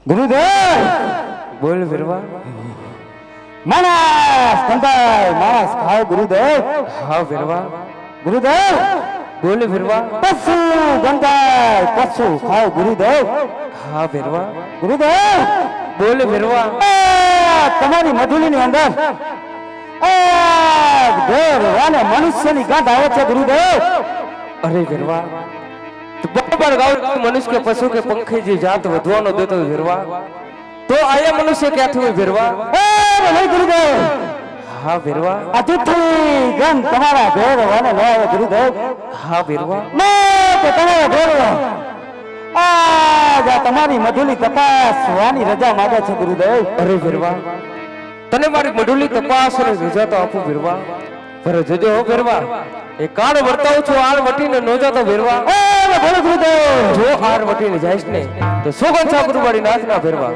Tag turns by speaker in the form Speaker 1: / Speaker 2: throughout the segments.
Speaker 1: ગુરુદેવ બોલ વિરવા માણસ કંટાળ માણસ ખાવ ગુરુદેવ હા વિરવા ગુરુદેવ બોલ વિરવા પશુ કંટાળ પશુ ખાવ ગુરુદેવ હા વિરવા ગુરુદેવ બોલ વિરવા તમારી મધુલીની અંદર ઘેર વાને મનુષ્યની ગાંઠ આવે છે ગુરુદેવ અરે વિરવા બરાબર ગાવ મનુષ્ય કે પશુ કે પંખી જે જાત વધવાનો દેતો વિરવા તો આયા મનુષ્ય ક્યાંથી હોય વિરવા નહીં ગુરુદેવ હા વિરવા અતિથિ ગણ તમારા ઘેર વાને ન આવે ગુરુદેવ હા વિરવા તો તમારા ઘેર આજ તમારી મધુલી તપાસવાની રજા માંગે છે ગુરુદેવ અરે વિરવા તને મારી મધુલી તપાસ અને રજા તો આપું વિરવા પર જજો હો વિરવા એ કાળ વર્તાવ છું આર વટીને નો જાતો વિરવા બોલો ગુરુદેવ જો આર વટીને જાઈશ ને તો સોગન સાબરુ વાળી નાથ ના વિરવા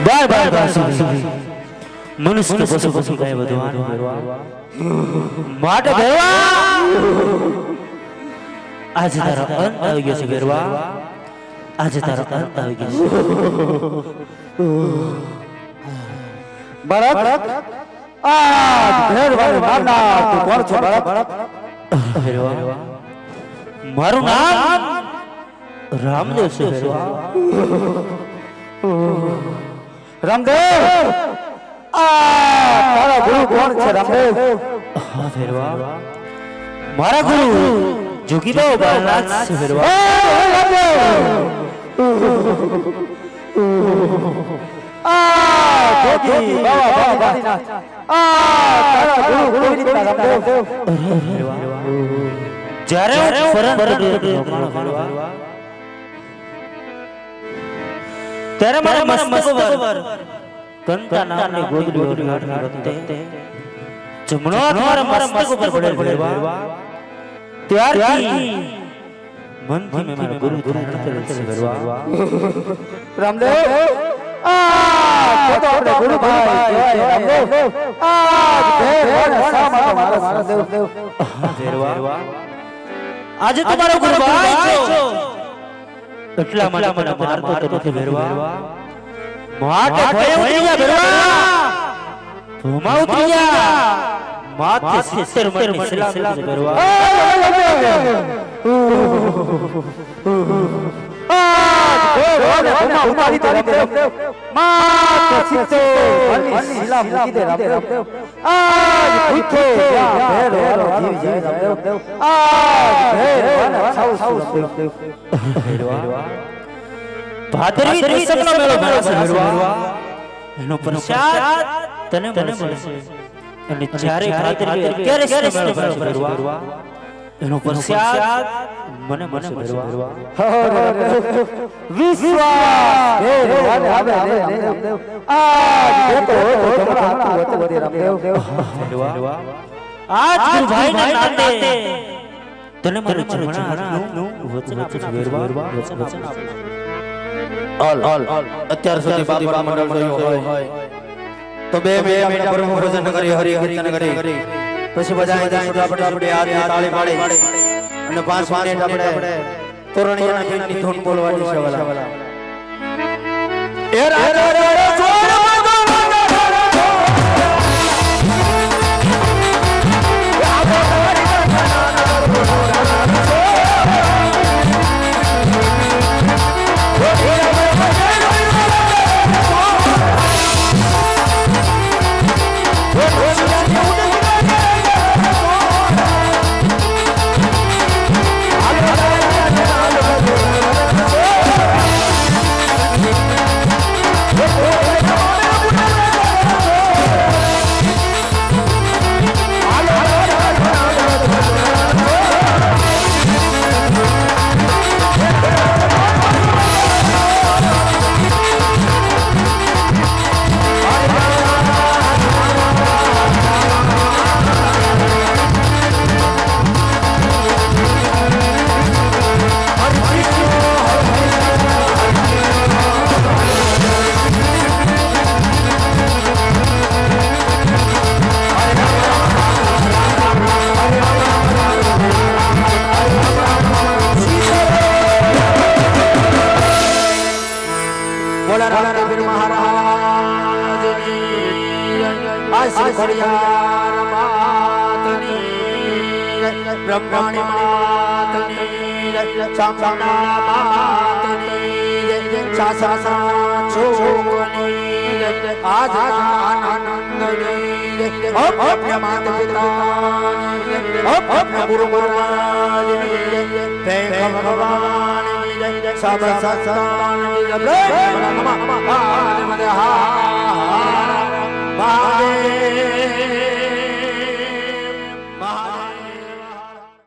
Speaker 2: બાર બાર બાર મનુષ્ય પશુ પશુ કાંઈ વધવાનું માટે ભેરવા આજે તારો અંત આવી ગયો છે ભેરવા આજે તારો અંત આવી ગયો છે
Speaker 1: ભરત આજ ભેરવાને મારનાર તું કોણ છો ભરત?
Speaker 2: ભેરવા મારું નામ રામદેવ છે ભેરવા
Speaker 1: રામદેવ તારા ગુરુ કોણ છે રામદેવ?
Speaker 2: હા ભેરવા મારા ગુરુ જોગીબાઉ બાળનાથ છે ભેરવા
Speaker 1: જોગી બાવા બાળનાથ તારા ગુરુ કેવી રીતના રામદેવ?
Speaker 2: જ્યારે ફરન ભેરવા ત્યારે મારા મસ્તક ઉપર કંતા નામની ગોદડી ઓઢી વખતે જમણો હાથ મારા મસ્તક ઉપર પડેલ ભેરવા ત્યારથી મનથી મેં મારા ગુરુ ધારણ કરેલ છે ભેરવા
Speaker 1: રામદેવ તો આપણે ગુરુ ભાઈ કહેવાય રામદેવ આજ ભેરવાને શા માટે મારા દેવ
Speaker 2: ભેરવા આજે તમારો ગુરુ ભાઈ છો એટલા માટે મને મારતો તો નથી ભેરવા માટે ભય ઉતરી જા ભેરવા ભૂમા ઉતરી જા માથે 70 મણની સલામ છે ભેરવા
Speaker 1: ભેરવાને ભૂમા ઉતારી દે રામદેવ માથે 70 મણની સલામ મૂકી દે રામદેવ આજ ભૂખે ભેરવાનો જીવ જીવી રામદેવ આજ ભેરવાને છાવ
Speaker 2: ભેરવા ભાદરવી દશકનો મેળો ભરાશે ભેરવા એનો પ્રસાદ તને મળશે અને જ્યારે ભાદરવી 11 મેળો ભરાશે ભેરવા એનો પ્રસાદ મને મળશે ભેરવા
Speaker 1: વિશ્વાસ ભેરવાને આવે રે રામદેવ આજ દેતો જમણા હાથ વચન દે રામદેવ
Speaker 2: ભેરવા આજ ગુરુ ભાઈના નાતે તને મારું જમણા હાથનું વચન આપું છું ભેરવા વચન આપું
Speaker 3: ઓલ અત્યાર સુધી બાપા મંડળ જોયું હોય તો 2 મિનિટ પરમ ભજન કરી હરિ કીર્તન કરી પછી બજાય જાય આપણે હાથની તાળી પાડી અને 5 મિનિટ આપણે તોરણીયાના ગીતની ધૂન બોલવાની છે વાલા એ રાજા રાજા છોડ Oh ખોડિયાર માતની બ્રહ્માણી માતની ચામુંડા માતની સાસા છોકની આજ આનંદની અપને માતા પિતાની અપને ગુરુ મહારાજની તે ભગવાનની સબ સંતાનની બ્રહ્મ નમઃ મહાદેવ